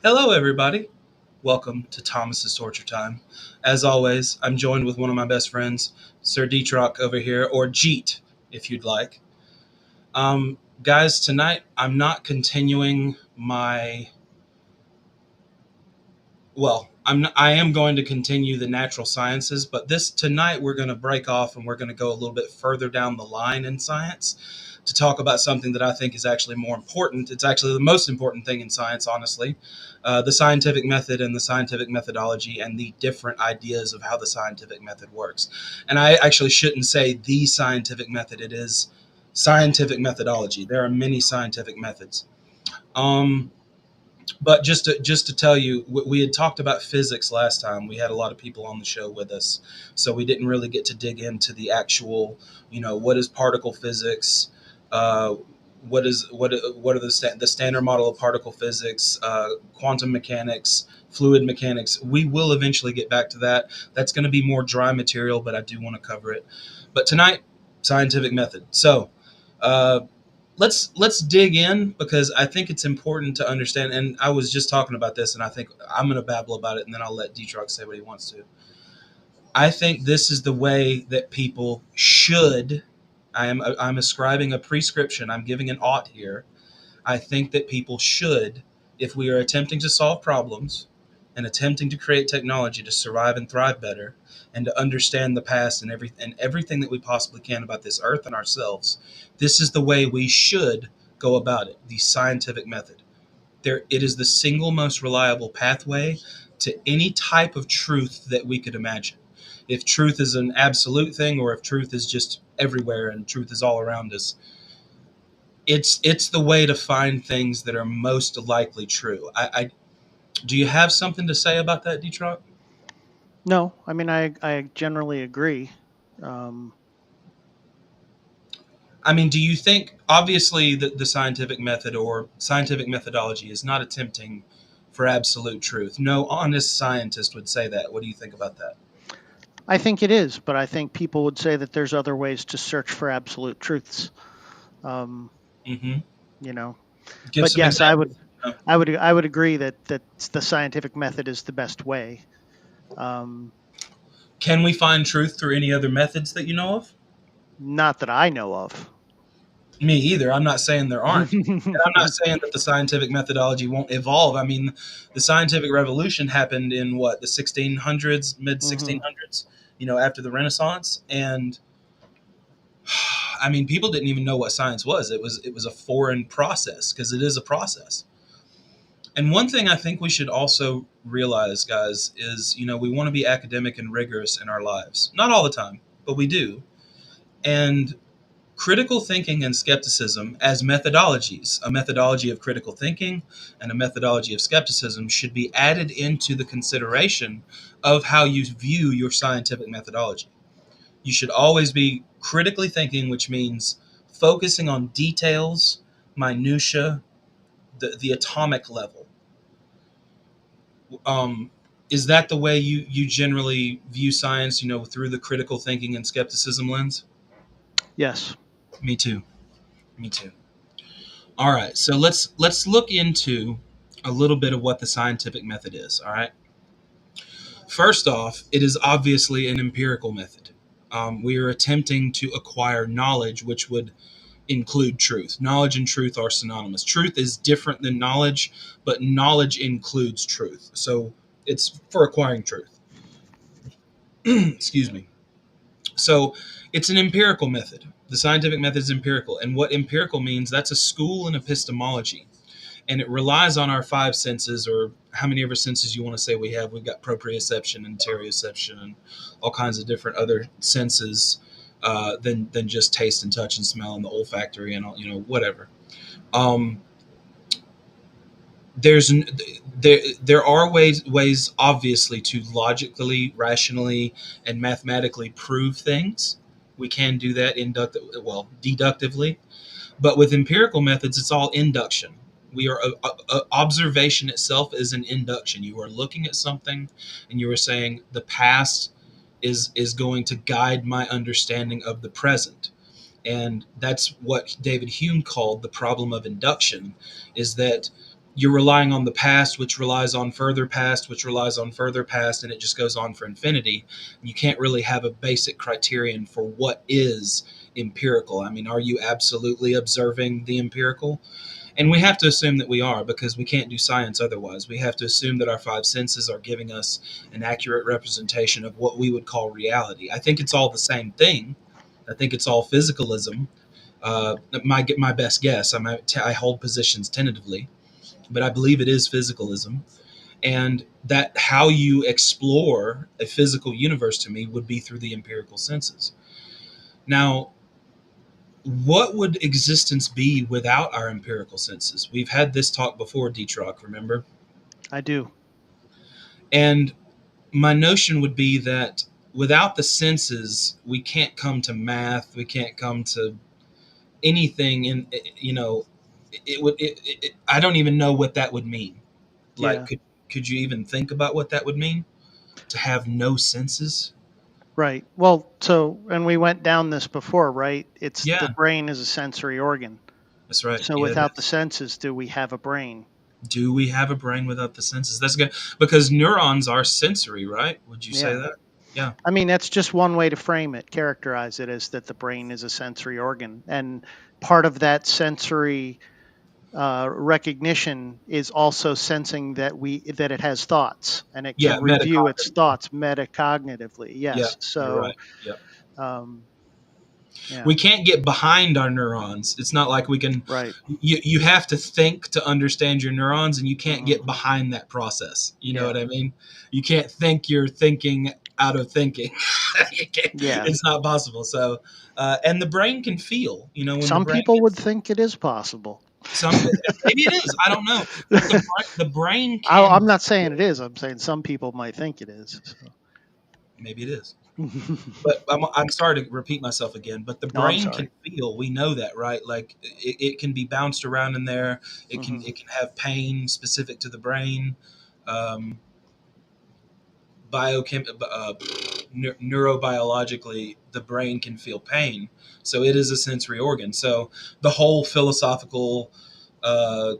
Hello, everybody. Welcome to Thomas's Torture Time. As always, I'm joined with one of my best friends, Sir Dietrich over here, or Jeet, if you'd like. Guys, tonight I'm not continuing my. Well, I am going to continue the natural sciences, but this tonight we're going to break off and we're going to go a little bit further down the line in science to talk about something that I think is actually more important. It's actually the most important thing in science, honestly. The scientific method and the scientific methodology and the different ideas of how the scientific method works. And I actually shouldn't say the scientific method, it is scientific methodology. There are many scientific methods. Um, but just to tell you, we had talked about physics last time. We had a lot of people on the show with us, so we didn't really get to dig into the actual, what is particle physics, uh, what are the standard model of particle physics, quantum mechanics, fluid mechanics. We will eventually get back to that. That's going to be more dry material, but I do want to cover it. But tonight, scientific method. So. Uh, let's dig in because I think it's important to understand. And I was just talking about this, and I think I'm going to babble about it, and then I'll let Detroit say what he wants to. I think this is the way that people should. I'm ascribing a prescription. I'm giving an ought here. I think that people should, if we are attempting to solve problems and attempting to create technology to survive and thrive better, and to understand the past and everything that we possibly can about this earth and ourselves, this is the way we should go about it. The scientific method. It is the single most reliable pathway to any type of truth that we could imagine. If truth is an absolute thing, or if truth is just everywhere and truth is all around us, it's the way to find things that are most likely true. I do you have something to say about that, Detroit? No, I mean I generally agree. Um, I mean, do you think obviously the scientific method or scientific methodology is not attempting for absolute truth? No honest scientist would say that. What do you think about that? I think it is, but I think people would say that there's other ways to search for absolute truths. Um, Mm-hmm. you know, Give but some yes, I would examples. Uh, I would I would agree that the scientific method is the best way. Um, can we find truth through any other methods that you know of? Not that I know of. Me either. I'm not saying there aren't. And I'm not saying that the scientific methodology won't evolve. I mean, the scientific revolution happened in what, the 1600s, mid hmm 1600s, after the Renaissance. And I mean, people didn't even know what science was. It was a foreign process because it is a process. And one thing I think we should also realize, guys, is, we want to be academic and rigorous in our lives. Not all the time, but we do. And critical thinking and skepticism as methodologies, a methodology of critical thinking and a methodology of skepticism, should be added into the consideration of how you view your scientific methodology. You should always be critically thinking, which means focusing on details, minutia, the atomic level. Um, is that the way you generally view science? Through the critical thinking and skepticism lens. Yes. Me too. Me too. All right, so let's look into a little bit of what the scientific method is. All right. First off, it is obviously an empirical method. We are attempting to acquire knowledge, which would include truth. Knowledge and truth are synonymous. Truth is different than knowledge, but knowledge includes truth. So it's for acquiring truth. Excuse me. So it's an empirical method. The scientific method is empirical. And what empirical means, that's a school in epistemology. And it relies on our five senses, or how many ever senses you want to say we have. We've got proprioception and interoception and all kinds of different other senses than just taste and touch and smell and the olfactory and all, whatever. Um, there's there are ways obviously to logically, rationally, and mathematically prove things. We can do that deductively, but with empirical methods, it's all induction. We are observation itself is an induction. You are looking at something, and you are saying the past is going to guide my understanding of the present, and that's what David Hume called the problem of induction. Is that you're relying on the past, which relies on further past, which relies on further past, and it just goes on for infinity. You can't really have a basic criterion for what is empirical. I mean, are you absolutely observing the empirical? And we have to assume that we are, because we can't do science otherwise. We have to assume that our five senses are giving us an accurate representation of what we would call reality. I think it's all the same thing. I think it's all physicalism. My best guess. I hold positions tentatively, but I believe it is physicalism. And that how you explore a physical universe to me would be through the empirical senses. Now, what would existence be without our empirical senses? We've had this talk before, Detrock, remember? I do. And my notion would be that without the senses, we can't come to math, we can't come to anything in, you know, I don't even know what that would mean. Like, Yeah. could you even think about what that would mean to have no senses? Right. Well, so, and we went down this before, right? It's the Yeah, brain is a sensory organ. that's right. So Yeah, it without the is. senses, do we have a brain? Do we have a brain without the senses? That's good, because neurons are sensory, right? Would you say Yeah. that? Yeah. I mean, that's just one way to frame it, characterize it as that the brain is a sensory organ. And part of that sensory recognition is also sensing that it has thoughts and it Yeah, can review its metacognitive. thoughts metacognitively. Yeah, Yes. you're So, right. Yeah. um, yeah, We can't get behind our neurons. It's not like we can. right. You have to think to understand your neurons, and you can't Hmm. get behind that process. You know Yeah. what I mean? You can't think you're thinking out of thinking. You can't, Yeah. it's not possible. So, and the brain can feel. You know, when the Some brain people would gets think it is possible. some, maybe it is. I don't know, but the brain I'm can not saying feel. it is. I'm saying some people might think it is. So. Maybe it is. But I'm sorry to repeat myself again, but the No, I'm brain can sorry. feel. We know that, right? Like it can be bounced around in there. Hmm. It can have pain specific to the brain. Um, biochem Neurobiologically, the brain can feel pain, so it is a sensory organ. So the whole philosophical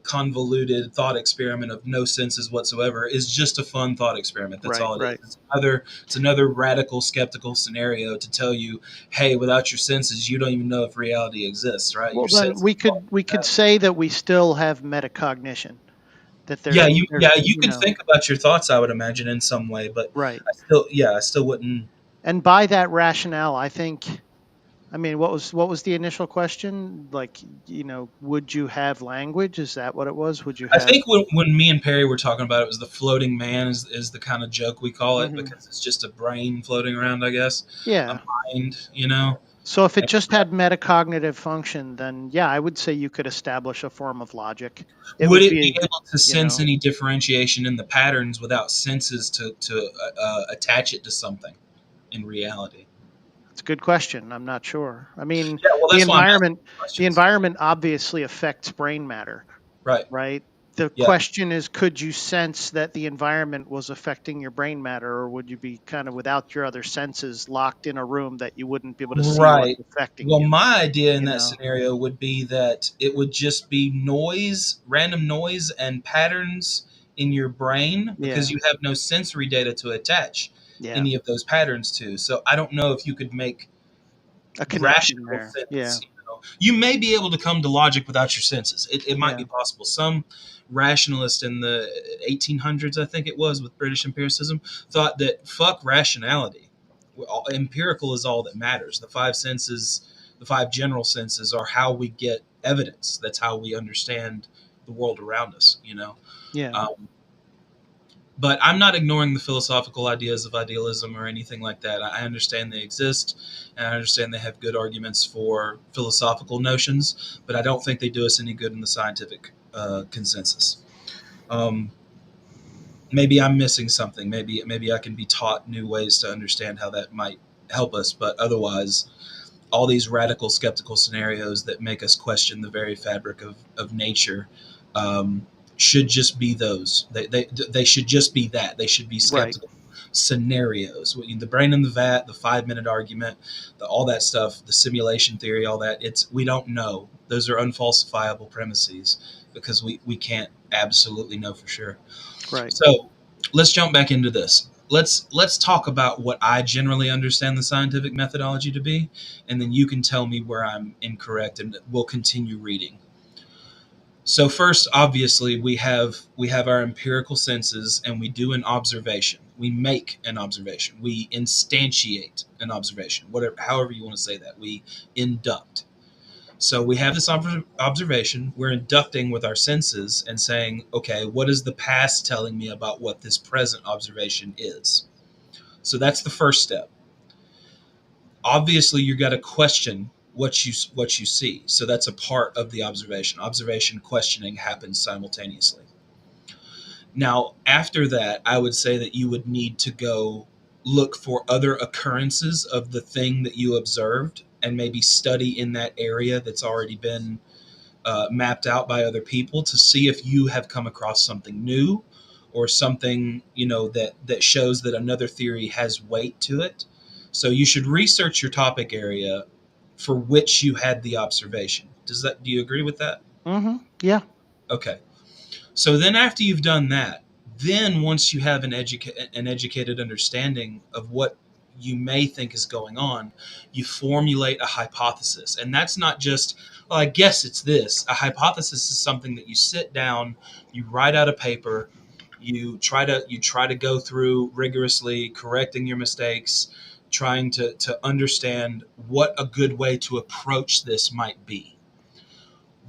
convoluted thought experiment of no senses whatsoever is just a fun thought experiment. That's Right, all it is. right. It's another radical skeptical scenario to tell you, hey, without your senses, you don't even know if reality exists. Right? Well, Your then senses. we could say that we still have metacognition. That Yeah, there's you could think about your thoughts, I would imagine, in some way, but right. I still wouldn't. And by that rationale, I think. I mean, what was the initial question? Like, would you have language? Is that what it was? Would you I have? think when me and Perry were talking about it, was the floating man is the kind of joke we call it, Hmm. because it's just a brain floating around, I guess, a Yeah. mind, you know. So if it And just had metacognitive function, then yeah, I would say you could establish a form of logic. It would would it be be, able to you sense know, any differentiation in the patterns without senses to attach it to something in reality? it's a good question. I'm not sure. I mean, Yeah, well, the that's why I'm asking environment, the questions. environment obviously affects brain matter, Right. right? The Yeah. question is, could you sense that the environment was affecting your brain matter, or would you be kind of without your other senses locked in a room that you wouldn't be able to see what's Right. affecting Well, you? my idea in You that know? scenario would be that it would just be noise, random noise, and patterns in your brain, because Yeah. you have no sensory data to attach Yeah. any of those patterns to. So I don't know if you could make A connection rational there. Yeah. sense. You may be able to come to logic without your senses. It might Yeah. be possible. Some rationalist in the 1800s, I think it was, with British empiricism, thought that fuck rationality. Empirical is all that matters. The five senses, the five general senses, are how we get evidence. That's how we understand the world around us. Yeah. Um, but I'm not ignoring the philosophical ideas of idealism or anything like that. I understand they exist, and I understand they have good arguments for philosophical notions, but I don't think they do us any good in the scientific consensus. Um, Maybe I'm missing something. Maybe I can be taught new ways to understand how that might help us, but otherwise, all these radical skeptical scenarios that make us question the very fabric of nature should just be those. They should just be that. They should be Right. skeptical scenarios. The brain in the vat, the 5 minute argument, all that stuff, the simulation theory, all that. We don't know. Those are unfalsifiable premises. because we can't absolutely know for sure. Right. So let's jump back into this. Let's talk about what I generally understand the scientific methodology to be, and then you can tell me where I'm incorrect, and we'll continue reading. So first, obviously, we have our empirical senses, and we do an observation. We make an observation. We instantiate an observation. Whatever, however you want to say that. We induct. So we have this observation. We're inducting with our senses and saying, okay, what is the past telling me about what this present observation is? So that's the first step. Obviously, you got to question what you see. So that's a part of the observation. Observation questioning happens simultaneously. Now, after that, I would say that you would need to go look for other occurrences of the thing that you observed and maybe study in that area that's already been mapped out by other people to see if you have come across something new or something that shows that another theory has weight to it. So you should research your topic area for which you had the observation. Do you agree with that? Yeah. Okay. So then after you've done that, then once you have an educated understanding of what you may think is going on, you formulate a hypothesis. And that's not just, well, I guess it's this. A hypothesis is something that you sit down, you write out a paper, you try to go through rigorously, correcting your mistakes, trying to understand what a good way to approach this might be.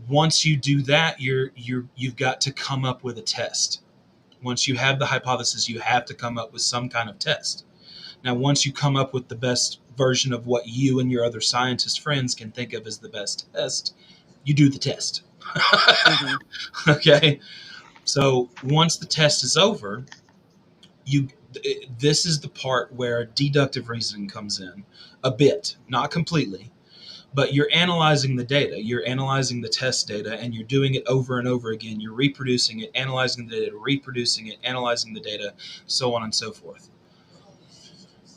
Once you do that, you've got to come up with a test. Once you have the hypothesis, you have to come up with some kind of test. Now, once you come up with the best version of what you and your other scientist friends can think of as the best test, you do the test. Hmm. Okay. So once the test is over, you this is the part where deductive reasoning comes in a bit, not completely, but you're analyzing the data, you're analyzing the test data, and you're doing it over and over again. You're reproducing it, analyzing the data, reproducing it, analyzing the data, so on and so forth.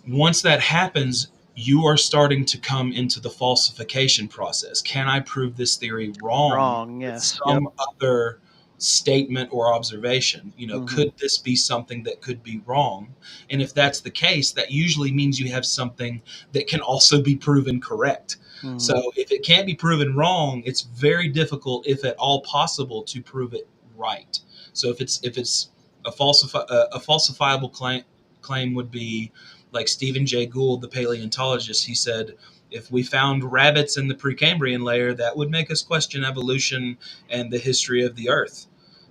Once that happens, you are starting to come into the falsification process. Can I prove this theory wrong Wrong. with Yes. Yep. some other statement or observation? Hmm. Could this be something that could be wrong? And if that's the case, that usually means you have something that can also be proven correct. Hmm. So if it can't be proven wrong, it's very difficult, if at all possible, to prove it right. So if it's a falsifiable claim would be like Stephen Jay Gould, the paleontologist. He said, if we found rabbits in the Precambrian layer, that would make us question evolution and the history of the Earth.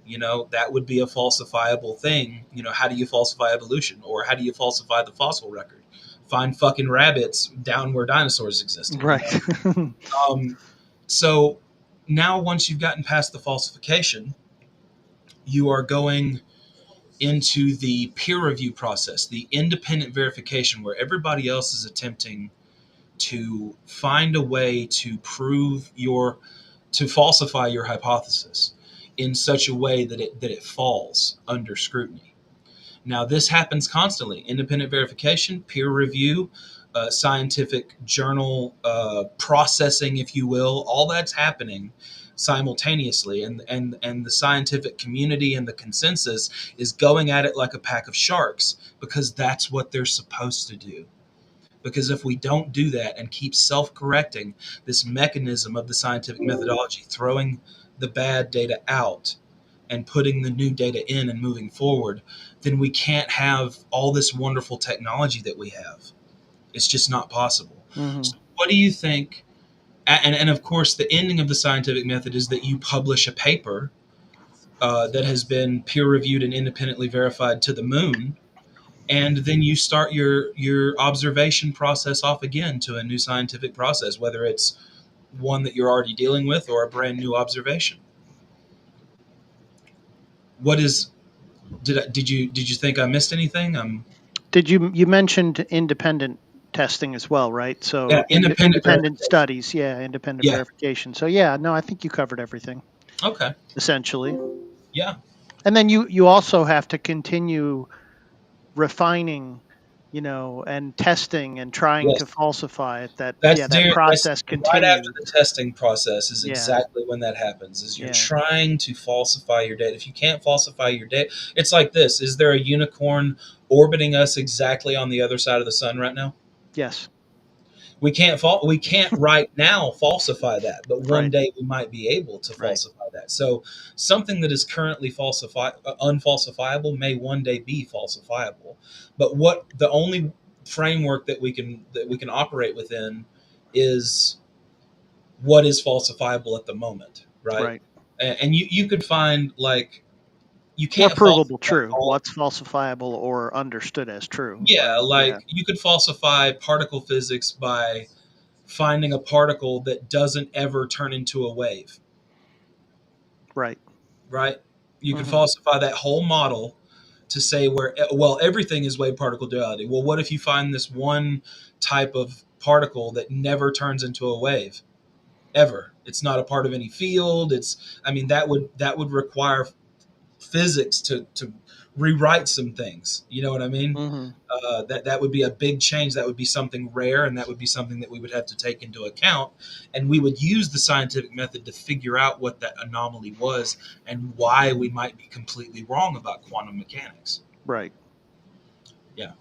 That would be a falsifiable thing. How do you falsify evolution? Or how do you falsify the fossil record? Find fucking rabbits down where dinosaurs existed. Right. Um, so now, once you've gotten past the falsification, you are going into the peer review process, the independent verification, where everybody else is attempting to find a way to to falsify your hypothesis in such a way that it falls under scrutiny. Now, this happens constantly: independent verification, peer review, scientific journal processing, if you will. All that's happening simultaneously, and the scientific community and the consensus is going at it like a pack of sharks, because that's what they're supposed to do. Because if we don't do that and keep self-correcting, this mechanism of the scientific methodology, throwing the bad data out and putting the new data in and moving forward, then we can't have all this wonderful technology that we have. It's just not possible. Hmm. So what do you think? And of course, the ending of the scientific method is that you publish a paper that has been peer reviewed and independently verified to the moon, and then you start your observation process off again to a new scientific process, whether it's one that you're already dealing with or a brand new observation. What is did you think I missed anything? You mentioned independent testing as well, right? Yeah, So independent independent verification. studies, yeah, independent Yeah. verification. So yeah, no, I think you covered everything Okay. essentially. Yeah. And then you also have to continue refining and testing and trying to Yes. falsify it, That's that there. That's process right after continues. the testing process is Yeah, exactly when that happens. Is you're yeah, trying to falsify your data. If you can't falsify your data, it's like this: is there a unicorn orbiting us exactly on the other side of the sun right now? yes, We can't right now falsify that, but one right, day we might be able to right, falsify that. So something that is currently unfalsifiable may one day be falsifiable. But what the only framework that we can operate within is what is falsifiable at the moment, right? right. And you could find like you Or can't provable falsify true. all. What's falsifiable or understood as true, Yeah, right? Yeah, like you could falsify particle physics by finding a particle that doesn't ever turn into a wave, right. right? You could Hmm. falsify that whole model to say where, well, everything is wave particle duality. Well, what if you find this one type of particle that never turns into a wave ever? It's not a part of any field. I mean, that would require physics to rewrite some things. You know what I mean? Hmm. That would be a big change. That would be something rare, and that would be something that we would have to take into account. And we would use the scientific method to figure out what that anomaly was and why we might be completely wrong about quantum mechanics. Right. Yeah.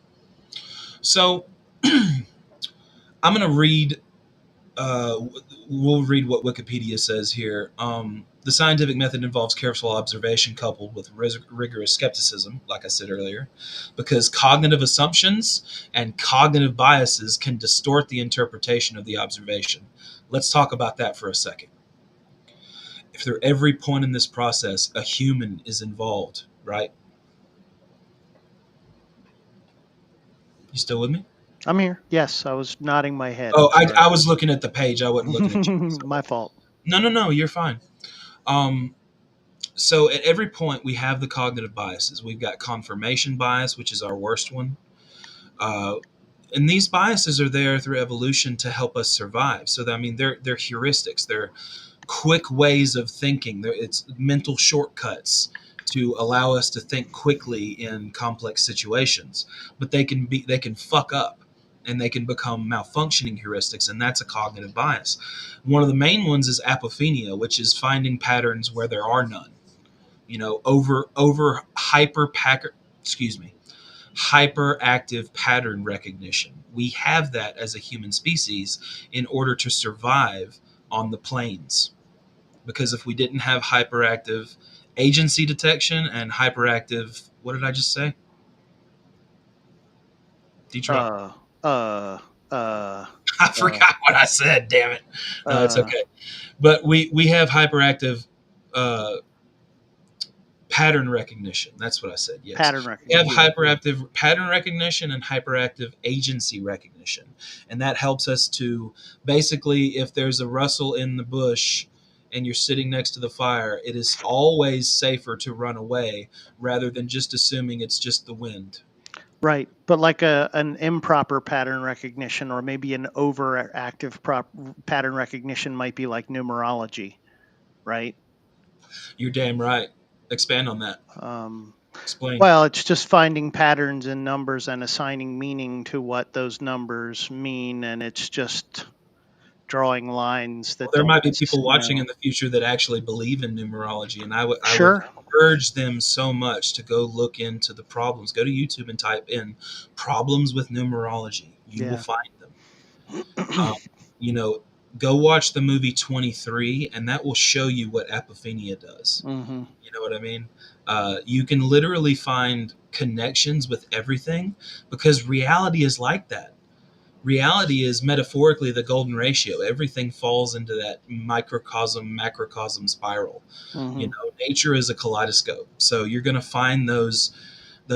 So I'm going to read. We'll read what Wikipedia says here. The scientific method involves careful observation coupled with rigorous skepticism, like I said earlier, because cognitive assumptions and cognitive biases can distort the interpretation of the observation. Let's talk about that for a second. If there every point in this process a human is involved, right? You still with me? I'm here. Yes, I was nodding my head. Oh, I'm I sorry. was looking at the page. I wasn't looking at you. My So. fault. No, no, no. You're fine. Um, so at every point we have the cognitive biases. We've got confirmation bias, which is our worst one. Uh, and these biases are there through evolution to help us survive. So I mean, they're heuristics. They're quick ways of thinking. It's mental shortcuts to allow us to think quickly in complex situations. But they can fuck up and they can become malfunctioning heuristics, and that's a cognitive bias. One of the main ones is apophenia, which is finding patterns where there are none. Over excuse me hyperactive pattern recognition. We have that as a human species in order to survive on the plains. Because if we didn't have hyperactive agency detection and hyperactive, what did I just say? Detroit. Uh, uh, uh, I uh, forgot what I said. Damn it. No, it's uh, okay. But we have hyperactive uh, pattern recognition. That's what I said. Yes. pattern We have recognition. Yeah. hyperactive pattern recognition and hyperactive agency recognition. And that helps us to basically, if there's a rustle in the bush and you're sitting next to the fire, it is always safer to run away rather than just assuming it's just the wind. Right. But like an improper pattern recognition or maybe an overactive pattern recognition might be like numerology, right? You're damn right. Expand on that. Um, Explain. well, it's just finding patterns in numbers and assigning meaning to what those numbers mean. And it's just drawing lines Well, that there don't might be people watching necessarily. in the future that actually believe in numerology, and I would Sure. urge them so much to go look into the problems. Go to YouTube and type in problems with numerology. You will Yeah. find them. Um, you know, go watch the movie 23, and that will show you what apophenia does. Hmm. You know what I mean? You can literally find connections with everything because reality is like that. Reality is metaphorically the golden ratio. Everything falls into that microcosm macrocosm spiral. Hmm. Nature is a kaleidoscope, so you're going to find those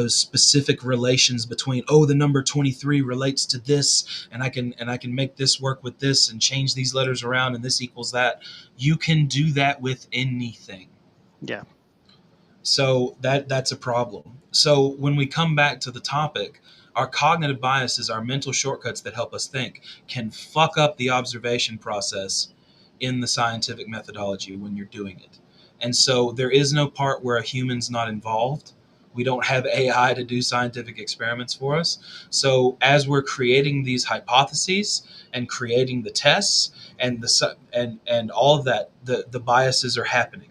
specific relations between, oh, the number 23 relates to this, and I can make this work with this and change these letters around, and this equals that. You can do that with anything. Yeah. So that's a problem. So when we come back to the topic, our cognitive biases, our mental shortcuts that help us think, can fuck up the observation process in the scientific methodology when you're doing it. And so there is no part where a human's not involved. We don't have AI to do scientific experiments for us. So as we're creating these hypotheses and creating the tests and and all of that, the biases are happening.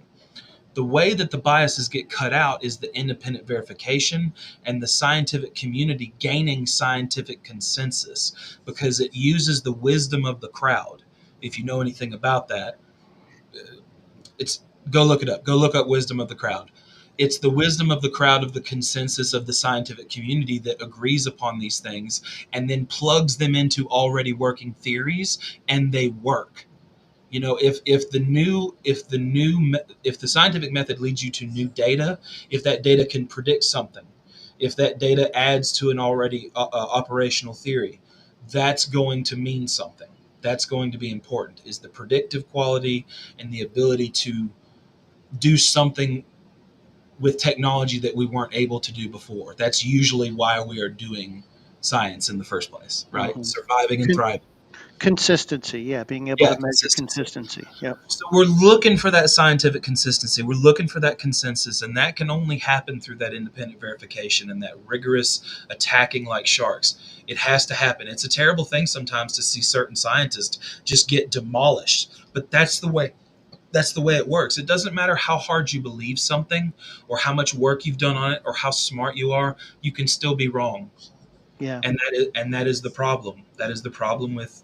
The way that the biases get cut out is the independent verification and the scientific community gaining scientific consensus, because it uses the wisdom of the crowd. If you know anything about that, it's go look it up. Go look up wisdom of the crowd. It's the wisdom of the crowd, of the consensus of the scientific community, that agrees upon these things and then plugs them into already working theories, and they work. You know, if the scientific method leads you to new data, if that data can predict something, if that data adds to an already operational theory, that's going to mean something. That's going to be important, is the predictive quality and the ability to do something with technology that we weren't able to do before. That's usually why we are doing science in the first place, right? Hmm. Surviving and thriving. Consistency, yeah, being able Yeah, to measure consistency. consistency. Yep. So we're looking for that scientific consistency. We're looking for that consensus, and that can only happen through that independent verification and that rigorous attacking like sharks. It has to happen. It's a terrible thing sometimes to see certain scientists just get demolished, but that's the way it works. It doesn't matter how hard you believe something or how much work you've done on it or how smart you are, you can still be wrong. Yeah. And that is the problem. That is the problem with,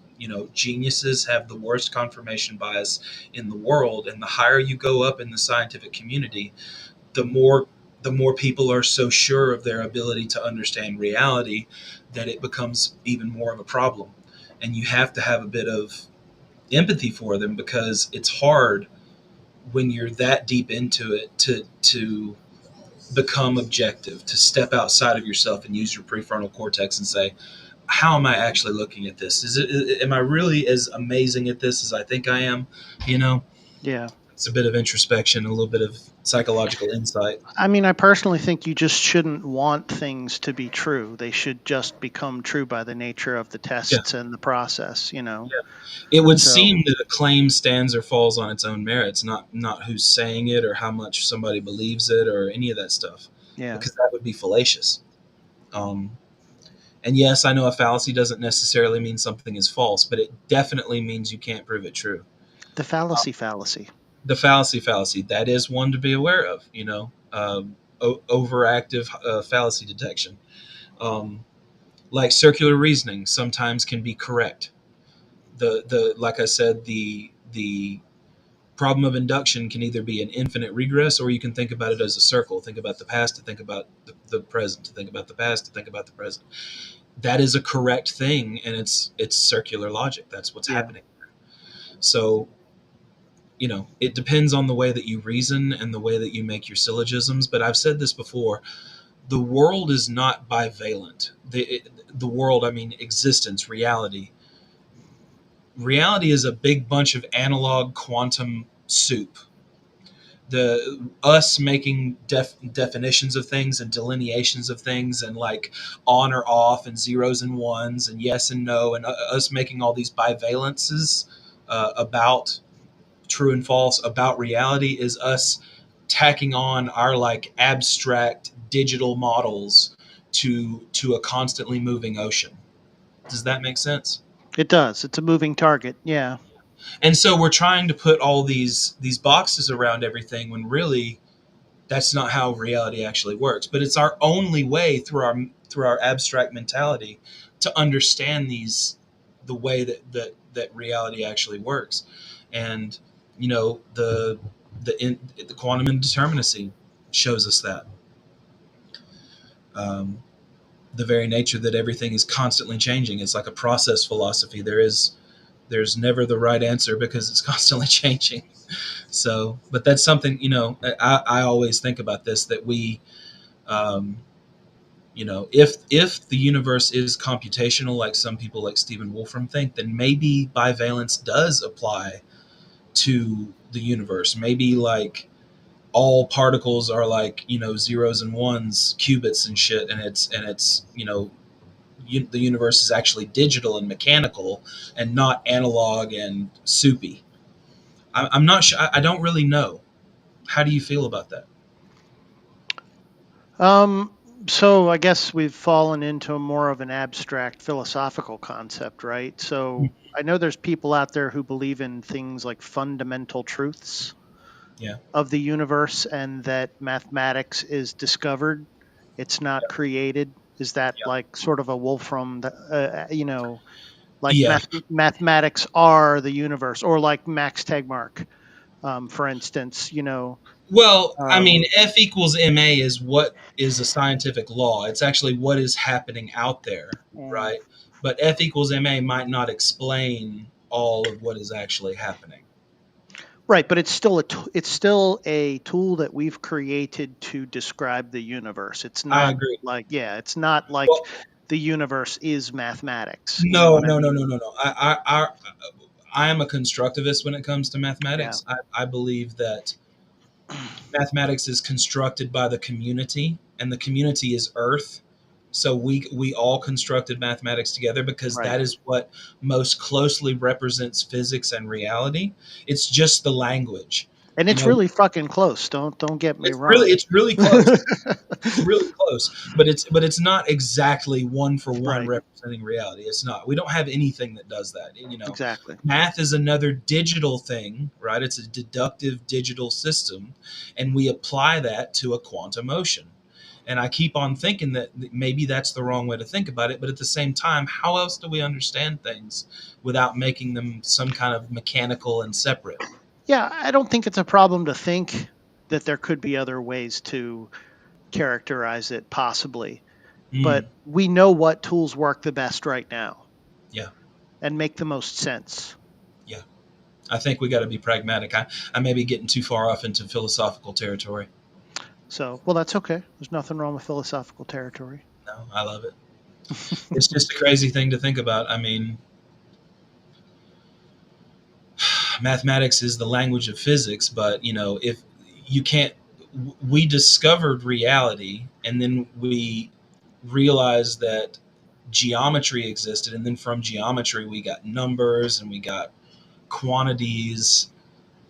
geniuses have the worst confirmation bias in the world, and the higher you go up in the scientific community, the more the more people are so sure of their ability to understand reality that it becomes even more of a problem. And you have to have a bit of empathy for them, because it's hard when you're that deep into it to become objective, to step outside of yourself and use your prefrontal cortex and say, how am I actually looking at this? Am I really as amazing at this as I think I am? You know, Yeah. it's a bit of introspection, a little bit of psychological insight. I mean, I personally think you just shouldn't want things to be true. They should just become true by the nature of the Yeah, tests and the process, you know. yeah. It would So, seem that a claim stands or falls on its own merits, not who's saying it or how much somebody believes it or any of that stuff, yeah. because that would be fallacious. Um, and yes, I know a fallacy doesn't necessarily mean something is false, but it definitely means you can't prove it true. The fallacy. The fallacy, that is one to be aware of. Overactive fallacy detection. Um, like circular reasoning sometimes can be correct. The Like I said, the problem of induction can either be an infinite regress, or you can think about it as a circle. Think about the past to think about the present, to think about the past to think about the present. That is a correct thing, and it's circular logic. That's what's Yeah. happening. So, it depends on the way that you reason and the way that you make your syllogisms. But I've said this before: the world is not bivalent. The world, I mean, existence, reality. Reality is a big bunch of analog quantum soup. The us making definitions of things and delineations of things, and like on or off and zeros and ones and yes and no, and us making all these bivalences about true and false, about reality, is us tacking on our like abstract digital models to a constantly moving ocean. Does that make sense? It does. It's a moving target. Yeah. And so we're trying to put all these boxes around everything, when really that's not how reality actually works. But it's our only way, through our abstract mentality, to understand the way that reality actually works. And the quantum indeterminacy shows us that, um, the very nature that everything is constantly changing. It's like a process philosophy. There's never the right answer, because it's constantly changing. So, but that's something, I always think about this, that um, if the universe is computational, like some people like Stephen Wolfram think, then maybe bivalence does apply to the universe. Maybe like all particles are like, zeros and ones, qubits and shit, and it's the universe is actually digital and mechanical and not analog and soupy. I'm not sure. I don't really know. How do you feel about that? Um, so I guess we've fallen into more of an abstract philosophical concept, right? So I know there's people out there who believe in things like fundamental truths Yeah, of the universe and that mathematics is discovered, it's not created. Is that yeah, like sort of a Wolfram, like yeah. mathematics are the universe, or like Max Tegmark, for instance, Well, I mean, um, F equals ma is what is a scientific law. It's actually what is happening out there, mm, right? But F equals ma might not explain all of what is actually happening. right, but it's still a tool that we've created to describe the universe. It's I not agree. like, yeah, it's not like Well, the universe is mathematics. You know no, what I no, no, mean? no, no, no. I am a constructivist when it comes to Yeah. mathematics. I believe that mathematics is constructed by the community, and the community is Earth. So we all constructed mathematics together because Right. that is what most closely represents physics and reality. It's just the language. And You it's know, really fucking close. Don't get me it's really wrong. it's really close. It's really close, but it's not exactly one for one Right. representing reality. It's not. We don't have anything that does that. Exactly. Math is another digital thing, right? It's a deductive digital system, and we apply that to a quantum motion. And I keep on thinking that maybe that's the wrong way to think about it, but at the same time, how else do we understand things without making them some kind of mechanical and separate? Yeah, I don't think it's a problem to think that there could be other ways to characterize it possibly, but Mm, we know what tools work the best right now yeah, and make the most sense. yeah. I think we got to be pragmatic. I may be getting too far off into philosophical territory. So, well, that's okay. There's nothing wrong with philosophical territory. No, I love it. It's just a crazy thing to think about. I mean, mathematics is the language of physics, but if you can't, we discovered reality, and then we realized that geometry existed, and then from geometry we got numbers and we got quantities,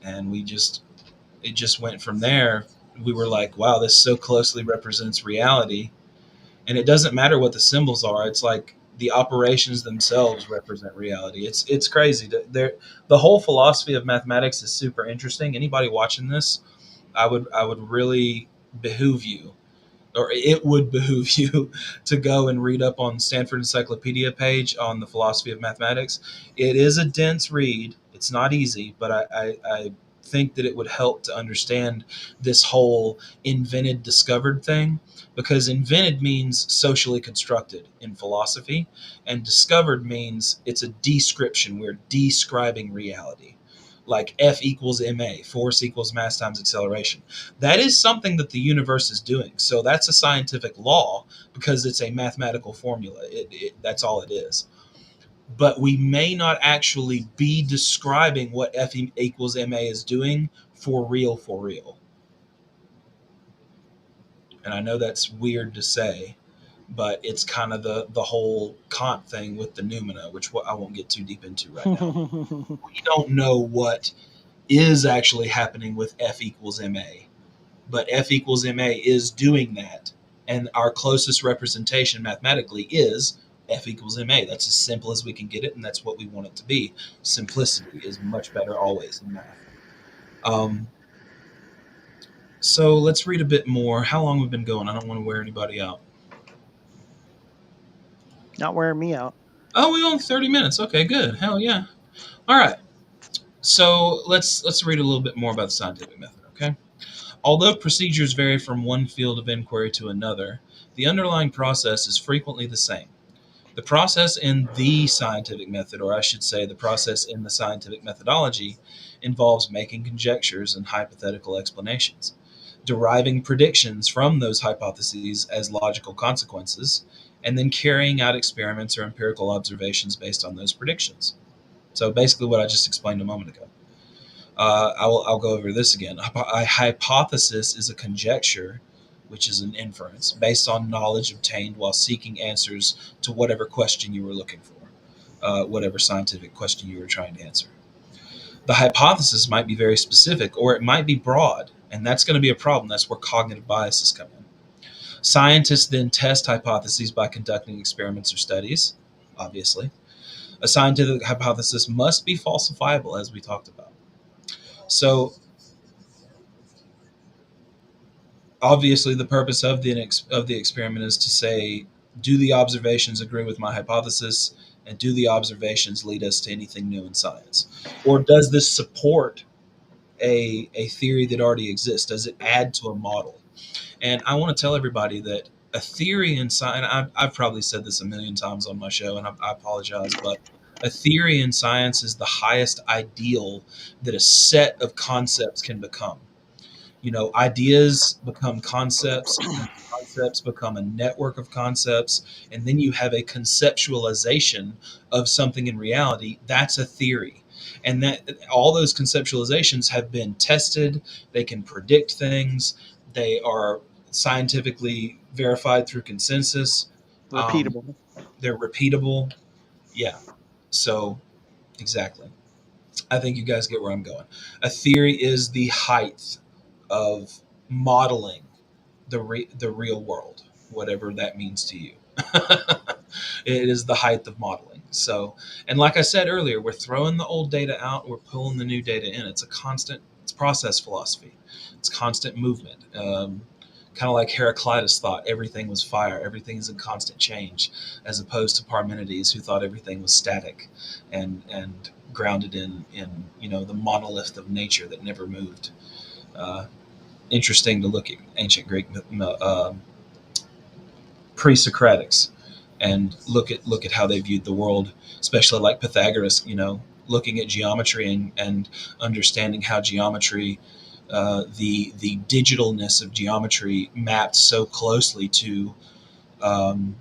and it just went from there. We were like, wow, this so closely represents reality, and it doesn't matter what the symbols are. It's like the operations themselves represent reality. It's crazy. The whole philosophy of mathematics is super interesting. Anybody watching this, I would really behoove you, or it would behoove you, to go and read up on Stanford Encyclopedia page on the philosophy of mathematics. It is a dense read. It's not easy, but I think that it would help to understand this whole invented discovered thing, because invented means socially constructed in philosophy, and discovered means it's a description. We're describing reality, like F equals ma, force equals mass times acceleration. That is something that the universe is doing. So that's a scientific law because it's a mathematical formula. That's all it is. But we may not actually be describing what F equals ma is doing for real, for real. And I know that's weird to say, but it's kind of the whole Kant thing with the noumena, which I won't get too deep into right now. We don't know what is actually happening with F equals ma, but F equals ma is doing that. And our closest representation mathematically is F equals ma. That's as simple as we can get it, and that's what we want it to be. Simplicity is much better always in math. Um, so let's read a bit more. How long we've been going? I don't want to wear anybody out. Not wearing me out. Oh, we only 30 minutes. Okay, good. Hell yeah. All right. So let's read a little bit more about the scientific method. Okay. Although procedures vary from one field of inquiry to another, the underlying process is frequently the same. The process in the scientific method, or I should say, the process in the scientific methodology, involves making conjectures and hypothetical explanations, deriving predictions from those hypotheses as logical consequences, and then carrying out experiments or empirical observations based on those predictions. So basically, what I just explained a moment ago. I'll go over this again. A hypothesis is a conjecture, which is an inference based on knowledge obtained while seeking answers to whatever question you were looking for, whatever scientific question you were trying to answer. The hypothesis might be very specific or it might be broad, and that's going to be a problem. That's where cognitive biases come in. Scientists then test hypotheses by conducting experiments or studies, obviously. A scientific hypothesis must be falsifiable, as we talked about. So, obviously, the purpose of the experiment is to say, do the observations agree with my hypothesis, and do the observations lead us to anything new in science, or does this support a theory that already exists? Does it add to a model? And I want to tell everybody that a theory in science, I've probably said this a million times on my show, and I apologize, but a theory in science is the highest ideal that a set of concepts can become. Ideas become concepts, and concepts become a network of concepts, and then you have a conceptualization of something in reality. That's a theory. And that all those conceptualizations have been tested. They can predict things. They are scientifically verified through consensus. Um, Repeatable. they're repeatable. Yeah. So, exactly. I think you guys get where I'm going. A theory is the height of modeling the real world, whatever that means to you. It is the height of modeling. So, and like I said earlier, we're throwing the old data out, we're pulling the new data in. It's a constant. It's process philosophy. It's constant movement. Kind of like Heraclitus thought everything was fire, everything is in constant change, as opposed to Parmenides, who thought everything was static and grounded in the monolith of nature that never moved. Uh, Interesting to look at ancient Greek pre-Socratics and look at how they viewed the world, especially like Pythagoras. Looking at geometry and understanding how geometry, the digitalness of geometry, mapped so closely to um,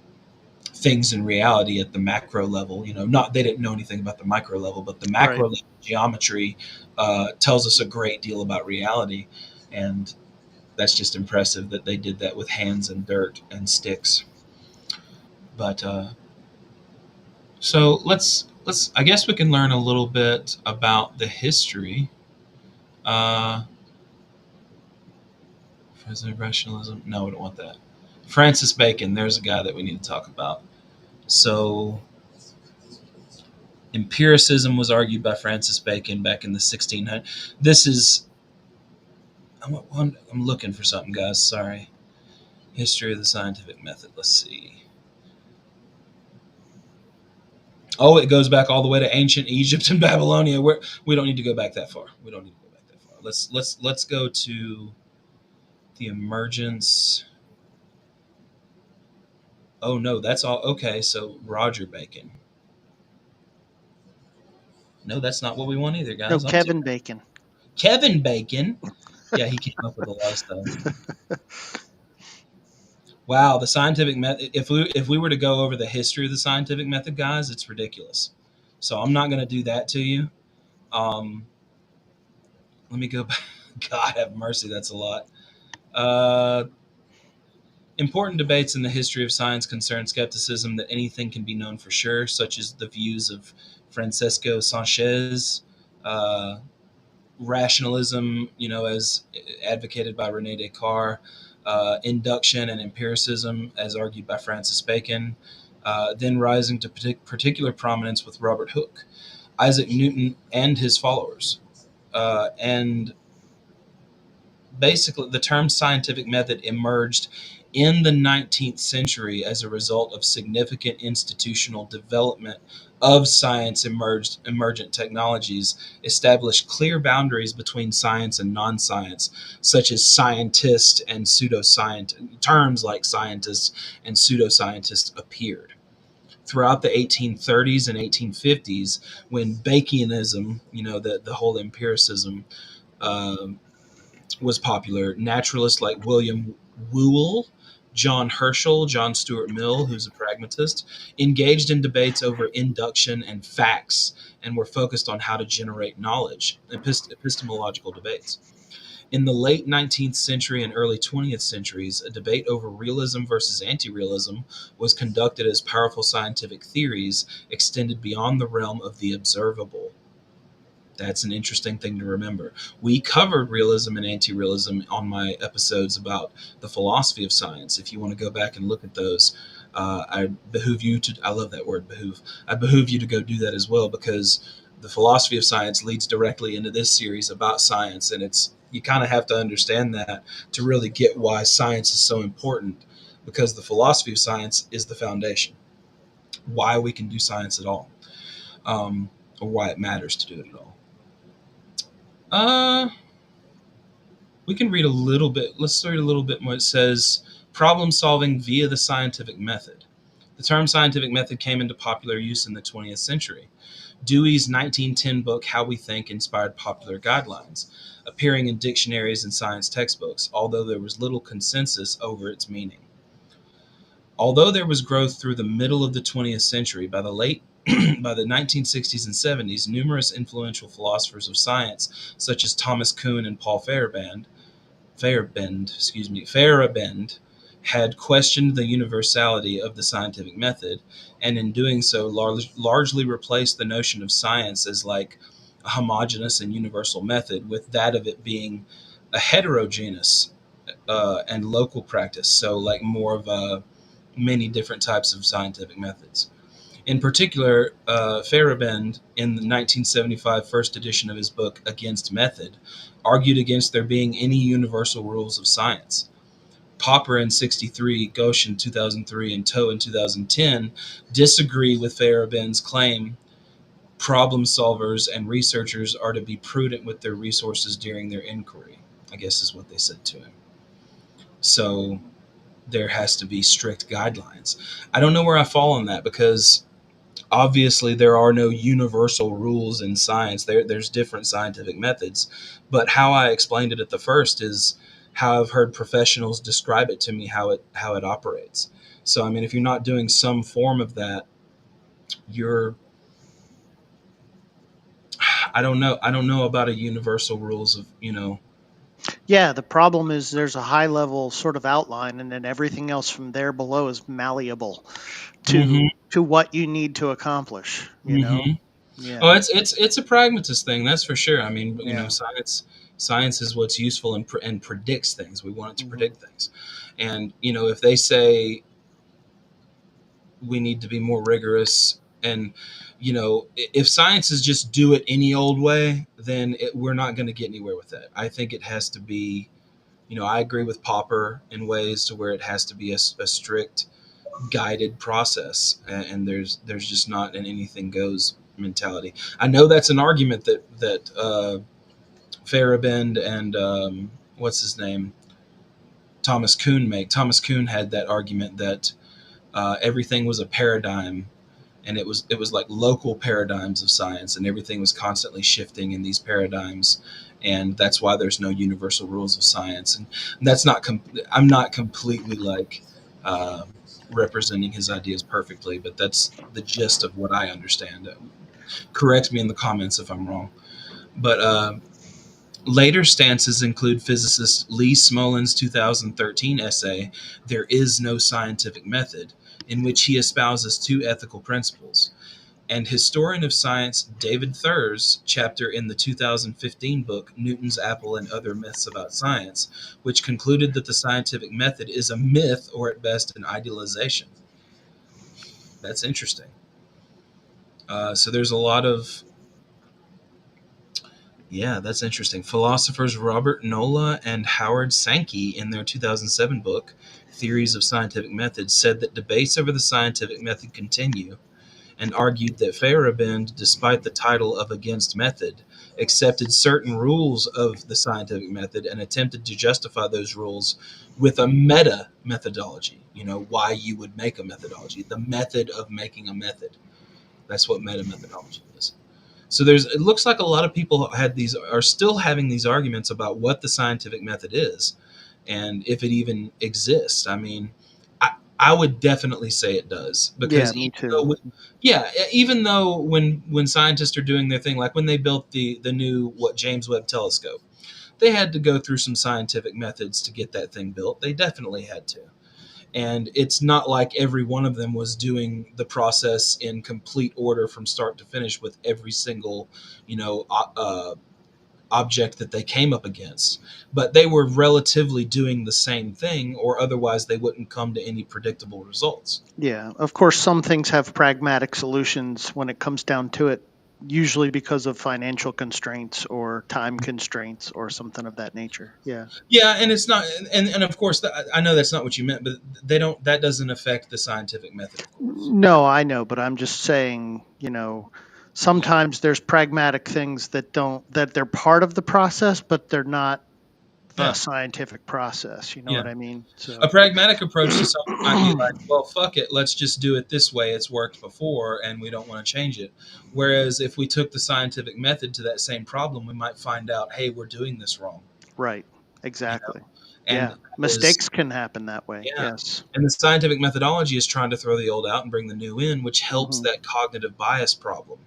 things in reality at the macro level. Not they didn't know anything about the micro level, but the Right. macro level geometry tells us a great deal about reality, and that's just impressive that they did that with hands and dirt and sticks. But so let's I guess we can learn a little bit about the history. Uh, Rationalism? No, we don't want that. Francis Bacon. There's a guy that we need to talk about. So empiricism was argued by Francis Bacon back in the 1600s. This is I'm looking for something, guys. Sorry. History of the scientific method. Let's see. Oh, it goes back all the way to ancient Egypt and Babylonia. We don't need to go back that far. We don't need to go back that far. Let's go to the emergence. Oh no, that's all. Okay, so Roger Bacon. No, that's not what we want either, No, guys. I'm too. Kevin Bacon. Kevin Bacon. Yeah, he came up with a lot of stuff. Wow, the scientific method. If we were to go over the history of the scientific method, guys, it's ridiculous. So I'm not going to do that to you. Um, Let me go back. God have mercy, that's a lot. Uh, Important debates in the history of science concern skepticism that anything can be known for sure, such as the views of Francisco Sanchez, uh, rationalism, as advocated by Rene Descartes, induction and empiricism, as argued by Francis Bacon, then rising to particular prominence with Robert Hooke, Isaac Newton, and his followers. And basically, the term scientific method emerged in the 19th century as a result of significant institutional development of science. Emergent technologies established clear boundaries between science and non-science, such as scientist and pseudoscientist. Terms like scientists and pseudoscientists appeared throughout the 1830s and 1850s, when Baconism, the whole empiricism, um, was popular. Naturalists like William Whewell, John Herschel, John Stuart Mill, who's a pragmatist, engaged in debates over induction and facts and were focused on how to generate knowledge, epistemological debates. In the late 19th century and early 20th centuries, a debate over realism versus anti realism was conducted as powerful scientific theories extended beyond the realm of the observable. That's an interesting thing to remember. We covered realism and anti-realism on my episodes about the philosophy of science. If you want to go back and look at those, I behoove you to. I love that word, behoove. I behoove you to go do that as well, because the philosophy of science leads directly into this series about science, and it's you kind of have to understand that to really get why science is so important, because the philosophy of science is the foundation. Why we can do science at all, um, or why it matters to do it at all. Uh, we can read a little bit. Let's read a little bit more. It says problem solving via the scientific method. The term scientific method came into popular use in the 20th century. Dewey's 1910 book, How We Think, inspired popular guidelines, appearing in dictionaries and science textbooks, although there was little consensus over its meaning. Although there was growth through the middle of the 20th century, by the 1960s and 70s, numerous influential philosophers of science, such as Thomas Kuhn and Paul Feyerabend, had questioned the universality of the scientific method, and in doing so, largely replaced the notion of science as like a homogeneous and universal method with that of it being a heterogeneous and local practice. So, like more of a many different types of scientific methods. In particular, Feyerabend, in the 1975 first edition of his book Against Method, argued against there being any universal rules of science. Popper in 63, Ghosh in 2003, and Toe in 2010 disagree with Feyerabend's claim problem solvers and researchers are to be prudent with their resources during their inquiry, I guess is what they said to him. So there has to be strict guidelines. I don't know where I fall on that, because obviously there are no universal rules in science. There's different scientific methods, but how I explained it at the first is how I've heard professionals describe it to me, how it operates. So I mean, if you're not doing some form of that, you're I don't know about a universal rules of, Yeah, the problem is there's a high level sort of outline, and then everything else from there below is malleable mm-hmm, to what you need to accomplish, you know? mm-hmm. Oh, Yeah. it's a pragmatist thing, that's for sure. I mean, Yeah. science is what's useful and predicts things. We want it to Hmm. predict things, and if they say we need to be more rigorous, and if science is just do it any old way, then we're not going to get anywhere with that. I think it has to be. I agree with Popper in ways to where it has to be a strict guided process, and there's just not an anything goes mentality. I know that's an argument that Farabend and what's his name, Thomas Kuhn make. Thomas Kuhn had that argument that everything was a paradigm, and it was like local paradigms of science, and everything was constantly shifting in these paradigms, and that's why there's no universal rules of science. And that's not I'm not completely like uh, representing his ideas perfectly, but that's the gist of what I understand. Correct me in the comments if I'm wrong. But later stances include physicist Lee Smolin's 2013 essay, There Is No Scientific Method, in which he espouses two ethical principles, and historian of science David Thur's chapter in the 2015 book Newton's Apple and Other Myths About Science, which concluded that the scientific method is a myth or at best an idealization. That's interesting. So there's a lot of Yeah, that's interesting. Philosophers Robert Nolla and Howard Sankey, in their 2007 book, Theories of Scientific Methods, said that debates over the scientific method continue, and argued that Feyerabend, despite the title of Against Method, accepted certain rules of the scientific method and attempted to justify those rules with a meta methodology. Why you would make a methodology, the method of making a method. That's what meta methodology is. So it looks like a lot of people are still having these arguments about what the scientific method is and if it even exists. I mean, I would definitely say it does, Yeah, because me too. even though when scientists are doing their thing, like when they built the new James Webb telescope, they had to go through some scientific methods to get that thing built. They definitely had to. And it's not like every one of them was doing the process in complete order from start to finish with every single, you know, object that they came up against, but they were relatively doing the same thing, or otherwise they wouldn't come to any predictable results. Yeah, of course, some things have pragmatic solutions when it comes down to it, usually because of financial constraints or time constraints or something of that nature. Yeah. Yeah, and it's not, and of course, I know that's not what you meant, but they don't. That doesn't affect the scientific method, of course. No, I know, but I'm just saying, Yeah, sometimes there's pragmatic things that they're part of the process, but they're not the yeah, scientific process. You know yeah. what I mean? A So, pragmatic approach to something might be like, well, fuck it, let's just do it this way. It's worked before, and we don't want to change it. Whereas if we took the scientific method to that same problem, we might find out, hey, we're doing this wrong. right. You know, Exactly. and Yeah. that is Mistakes can happen that way. yeah. Yes. And the scientific methodology is trying to throw the old out and bring the new in, which helps Hmm. that cognitive bias problem.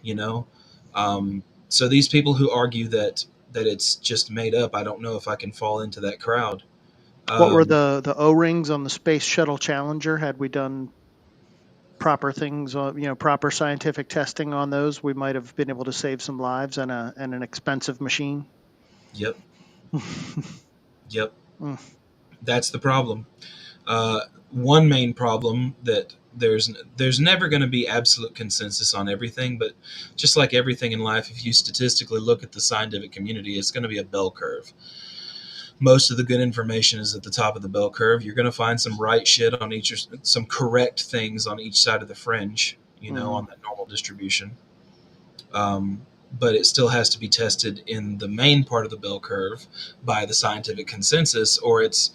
You know, um, so these people who argue that it's just made up, I don't know if I can fall into that crowd. What were Um, the O-rings on the Space Shuttle Challenger? Had we done proper things, proper scientific testing on those, we might have been able to save some lives and an expensive machine. yep, yep, Mm. that's the problem. Uh, One main problem that there's never going to be absolute consensus on everything, but just like everything in life, if you statistically look at the scientific community, it's going to be a bell curve. Most of the good information is at the top of the bell curve. You're going to find some right shit on each, or some correct things on each side of the fringe, Hmm. on that normal distribution. But it still has to be tested in the main part of the bell curve by the scientific consensus, or it's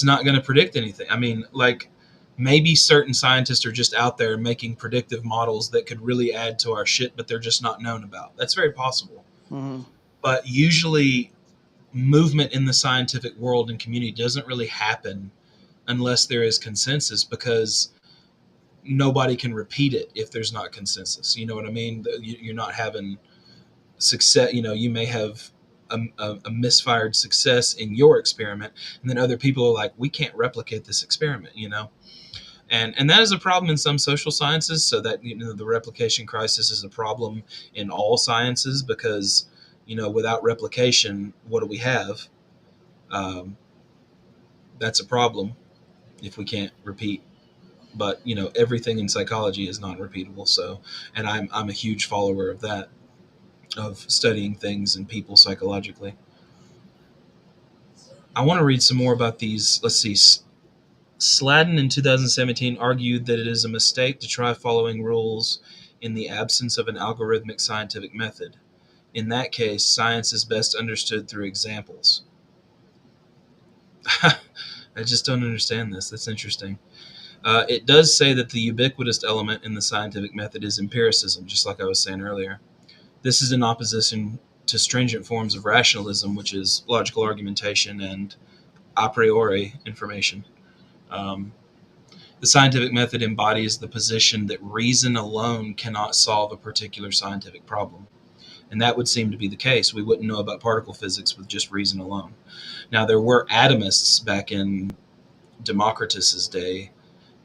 not going to predict anything. I mean, like, maybe certain scientists are just out there making predictive models that could really add to our shit, but they're just not known about. That's very possible. Hmm. But usually, movement in the scientific world and community doesn't really happen unless there is consensus, because nobody can repeat it if there's not consensus. You know what I mean? You're not having success. You may have a misfired success in your experiment, and then other people are like, we can't replicate this experiment. And that is a problem in some social sciences. So that, the replication crisis is a problem in all sciences, because without replication, what do we have? um, that's a problem if we can't repeat. But everything in psychology is non-repeatable. So, and I'm a huge follower of that, of studying things and people psychologically. I want to read some more about these. Let's see. Sladden in 2017 argued that it is a mistake to try following rules in the absence of an algorithmic scientific method. In that case, science is best understood through examples. I just don't understand this. That's interesting. It does say that the ubiquitous element in the scientific method is empiricism, just like I was saying earlier. This is in opposition to stringent forms of rationalism, which is logical argumentation and a priori information. Um, the scientific method embodies the position that reason alone cannot solve a particular scientific problem. And that would seem to be the case. We wouldn't know about particle physics with just reason alone. Now, there were atomists back in Democritus's day,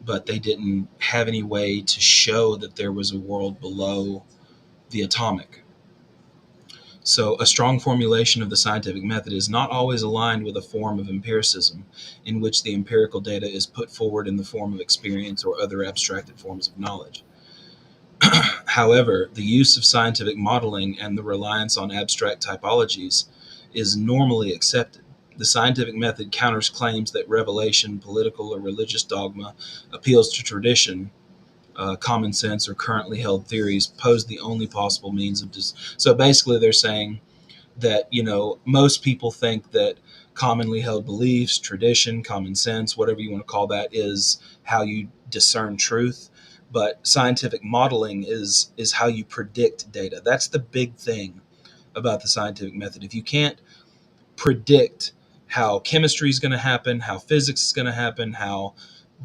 but they didn't have any way to show that there was a world below the atomic. So, a strong formulation of the scientific method is not always aligned with a form of empiricism, in which the empirical data is put forward in the form of experience or other abstracted forms of knowledge. However, the use of scientific modeling and the reliance on abstract typologies is normally accepted. The scientific method counters claims that revelation, political, or religious dogma appeals to tradition, common sense, or currently held theories pose the only possible means of so basically they're saying that most people think that commonly held beliefs, tradition, common sense, whatever you want to call that, is how you discern truth. But scientific modeling is how you predict data. That's the big thing about the scientific method. If you can't predict how chemistry is going to happen, how physics is going to happen, how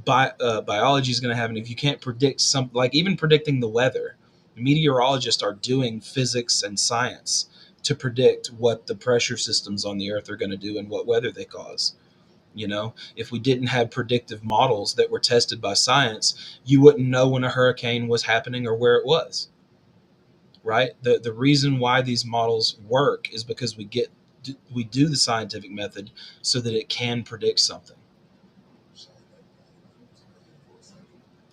biology is going to happen, if you can't predict some, like even predicting the weather, meteorologists are doing physics and science to predict what the pressure systems on the earth are going to do and what weather they cause. If we didn't have predictive models that were tested by science, you wouldn't know when a hurricane was happening or where it was, right? The reason why these models work is because we do the scientific method so that it can predict something.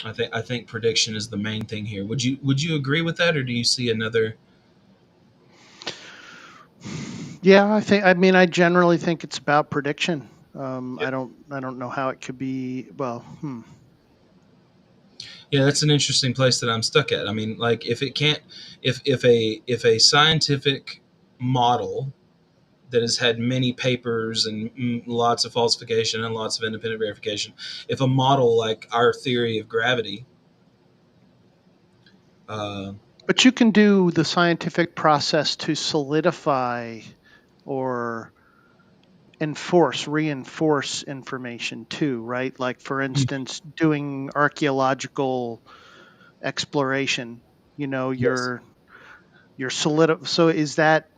I think prediction is the main thing here. Would you agree with that, or do you see another? Yeah, I mean, I generally think it's about prediction. Yeah, I don't know how it could be. Well, yeah, that's an interesting place that I'm stuck at. I mean, like, if it can't, if a scientific model that has had many papers and lots of falsification and lots of independent verification, if a model like our theory of gravity, uh, but you can do the scientific process to solidify or reinforce information too, right? Like, for instance, doing archaeological exploration. You know, yes, you're solid. So is that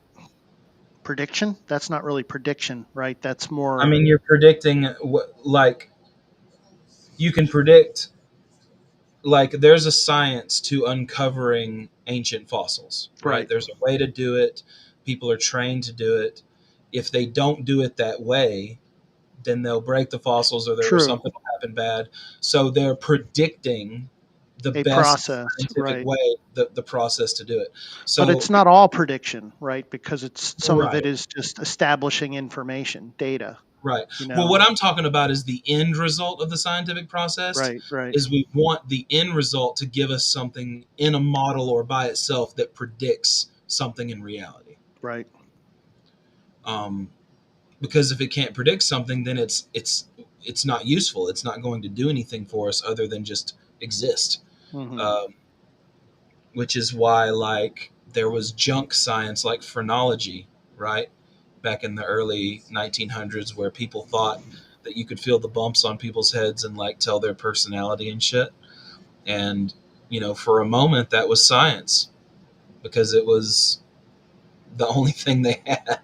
prediction? That's not really prediction, right? That's I more mean, you're predicting what, like, you can predict, like, there's a science to uncovering ancient fossils, right? right. There's a way to do it. People are trained to do it. If they don't do it that way, then they'll break the fossils, or True. something will happen bad. So they're predicting the A best process, scientific right? way, the process to do it. But So it's not all prediction, right? Because it's some of it right, is just establishing information, data, right. you Well, know. what I'm talking about is the end result of the scientific process. Right, right, Is we want the end result to give us something in a model or by itself that predicts something in reality. right. Um, because if it can't predict something, then it's not useful. It's not going to do anything for us other than just exist. Hmm. Um, which is why, like, there was junk science like phrenology, right? Back in the early 1900s, where people thought that you could feel the bumps on people's heads and, like, tell their personality and shit. And, for a moment that was science because it was the only thing they had.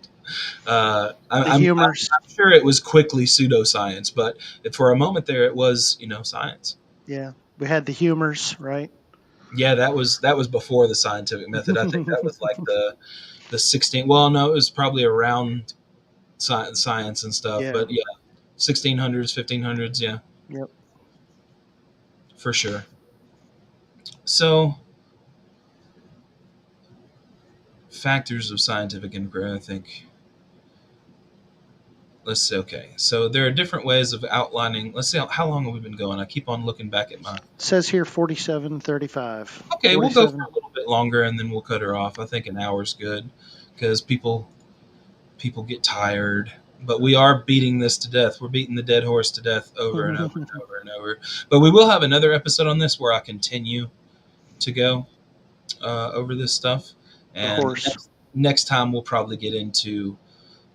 The I'm humors, sure it was quickly pseudoscience, but for a moment there, it was, science. yeah. We had the humors, right? Yeah, that was before the scientific method. I think that was like the 16. Well, no, it was probably around science and stuff, Yeah. but yeah, 1600s, 1500s, yeah, Yep. for sure. So, factors of scientific inquiry, I think. Let's see. Okay, so there are different ways of outlining. Let's see how long have we been going. I keep on looking back at my. It says here 47:35. Okay, we'll go for 47. a little bit longer and then we'll cut her off. I think an hour's good because people get tired. But we are beating this to death. We're beating the dead horse to death over and over and over and over. But we will have another episode on this where I continue to go over this stuff. The And horse. next time we'll probably get into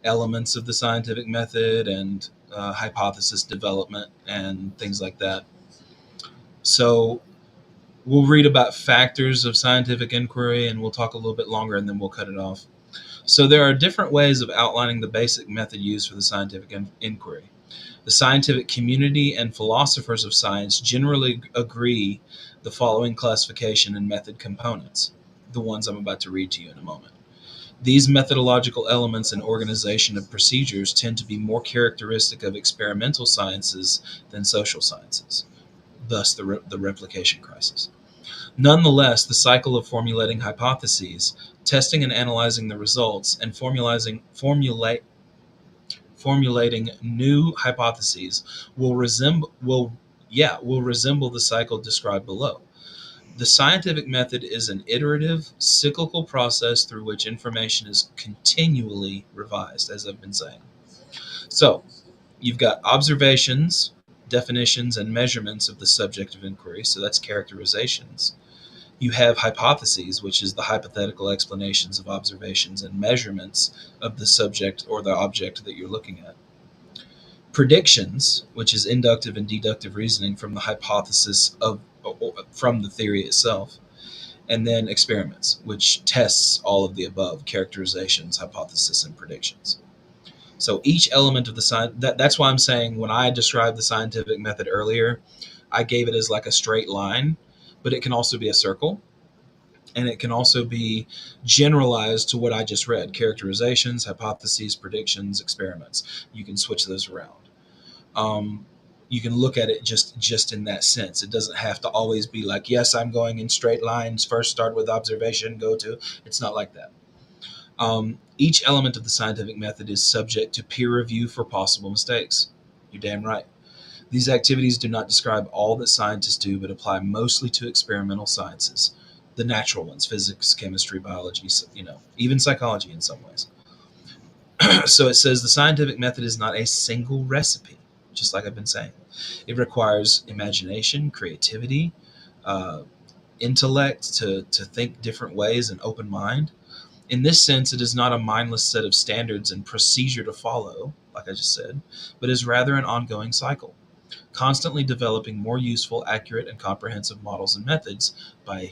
elements of the scientific method and hypothesis development and things like that. So we'll read about factors of scientific inquiry and we'll talk a little bit longer and then we'll cut it off. So there are different ways of outlining the basic method used for the scientific inquiry. The scientific community and philosophers of science generally agree the following classification and method components, the ones I'm about to read to you in a moment. These methodological elements and organization of procedures tend to be more characteristic of experimental sciences than social sciences, thus the replication crisis. Nonetheless, the cycle of formulating hypotheses, testing and analyzing the results, and formulating new hypotheses will resemble the cycle described below. The scientific method is an iterative, cyclical process through which information is continually revised, as I've been saying. So, you've got observations, definitions, and measurements of the subject of inquiry. So, that's characterizations. You have hypotheses, which is the hypothetical explanations of observations and measurements of the subject or the object that you're looking at. Predictions, which is inductive and deductive reasoning from the hypothesis from the theory itself. And then experiments, which tests all of the above characterizations, hypothesis, and predictions. So each element of the science, that's why I'm saying when I described the scientific method earlier, I gave it as like a straight line, but it can also be a circle, and it can also be generalized to what I just read: characterizations, hypotheses, predictions, experiments. You can switch those around. Um, you can look at it just in that sense. It doesn't have to always be like, yes, I'm going in straight lines. First, start with observation, go to. It's not like that. Each element of the scientific method is subject to peer review for possible mistakes. You're damn right. These activities do not describe all that scientists do, but apply mostly to experimental sciences, the natural ones: physics, chemistry, biology, even psychology in some ways. So it says the scientific method is not a single recipe, just like I've been saying. It requires imagination, creativity, uh, intellect to think different ways, and open mind. In this sense, it is not a mindless set of standards and procedure to follow, like I just said, but is rather an ongoing cycle, constantly developing more useful, accurate, and comprehensive models and methods by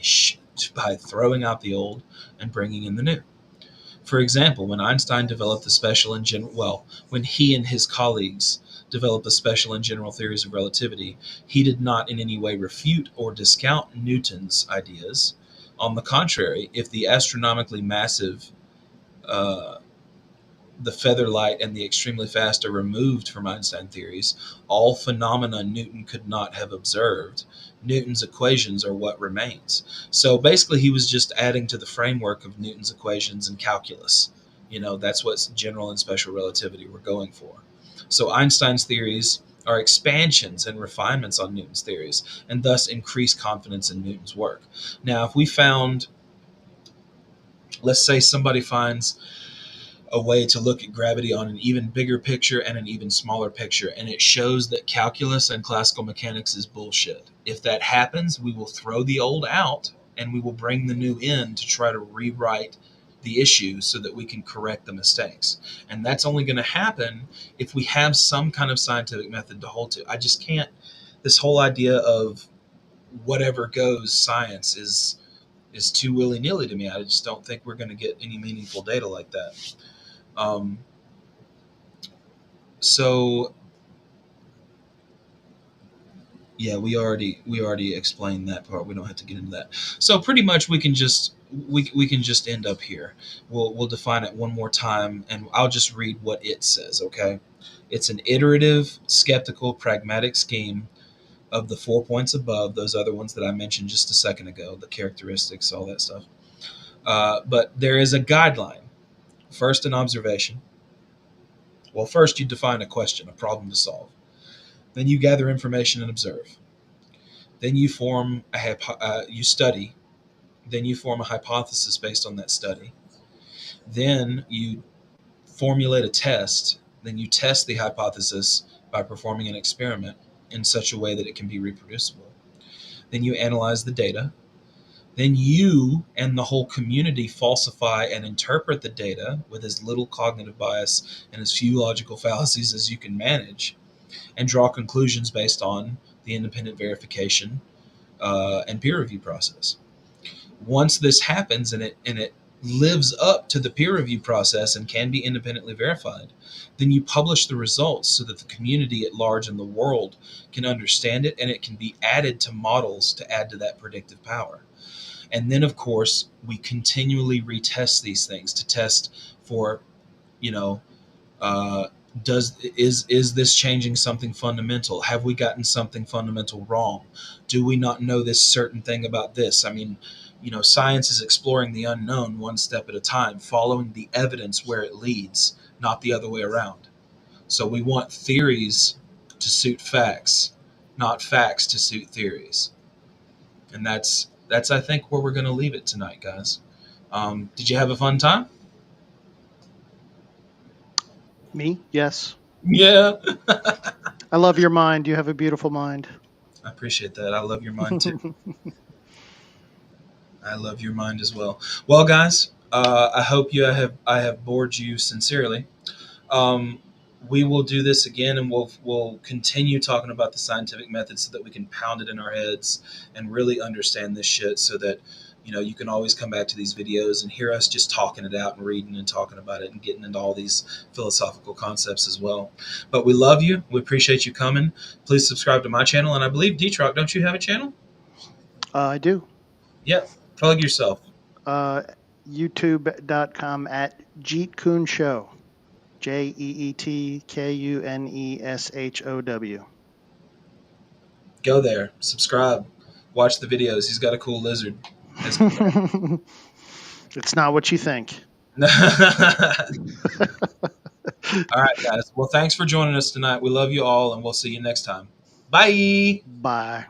throwing out the old and bringing in the new. For example, when Einstein developed the special and general, well, when he and his colleagues developed the special and general theories of relativity, he did not in any way refute or discount Newton's ideas. On the contrary, if the astronomically massive uh, the feather light and the extremely fast are removed from Einstein theories, all phenomena Newton could not have observed, Newton's equations are what remains. So basically, he was just adding to the framework of Newton's equations and calculus. That's what general and special relativity were going for. So Einstein's theories are expansions and refinements on Newton's theories, and thus increase confidence in Newton's work. Now, if we found, let's say somebody finds a way to look at gravity on an even bigger picture and an even smaller picture, and it shows that calculus and classical mechanics is bullshit. If that happens, we will throw the old out and we will bring the new in to try to rewrite the issue so that we can correct the mistakes. And that's only going to happen if we have some kind of scientific method to hold to. I just can't. This whole idea of whatever goes science is too willy nilly to me. I just don't think we're going to get any meaningful data like that. Um, so yeah, we already explained that part. We don't have to get into that. So pretty much we can just end up here. We'll define it one more time, and I'll just read what it says. Okay, it's an iterative, skeptical, pragmatic scheme of the 4 points above. Those other ones that I mentioned just a second ago, the characteristics, all that stuff. But there is a guideline. First, an observation. Well, first you define a question, a problem to solve. Then you gather information and observe. Then you study. Then you form a hypothesis based on that study. Then you formulate a test. Then you test the hypothesis by performing an experiment in such a way that it can be reproducible. Then you analyze the data. Then you and the whole community falsify and interpret the data with as little cognitive bias and as few logical fallacies as you can manage, and draw conclusions based on the independent verification and peer review process. Once this happens and it lives up to the peer review process and can be independently verified, then you publish the results so that the community at large and the world can understand it, and it can be added to models to add to that predictive power. And then, of course, we continually retest these things to test for, you know, uh, is this changing something fundamental? Have we gotten something fundamental wrong? Do we not know this certain thing about this? I mean, science is exploring the unknown one step at a time, following the evidence where it leads, not the other way around. So we want theories to suit facts, not facts to suit theories. And that's I think where we're going to leave it tonight, guys. Did you have a fun time? Me? Yes. Yeah, I love your mind. You have a beautiful mind. I appreciate that. I love your mind too. I love your mind as well. Well, guys, I hope I have bored you sincerely. Um, we will do this again, and we'll continue talking about the scientific method so that we can pound it in our heads and really understand this shit, so that you can always come back to these videos and hear us just talking it out and reading and talking about it and getting into all these philosophical concepts as well. But we love you. We appreciate you coming. Please subscribe to my channel. And I believe, Detrock, don't you have a channel? I do. Yep. Plug yourself. Uh, YouTube.com at Jeet Kune Show. JeetKuneshow. Go there. Subscribe. Watch the videos. He's got a cool lizard as a pet. It's not what you think. All right, guys. Well, thanks for joining us tonight. We love you all, and we'll see you next time. Bye. Bye.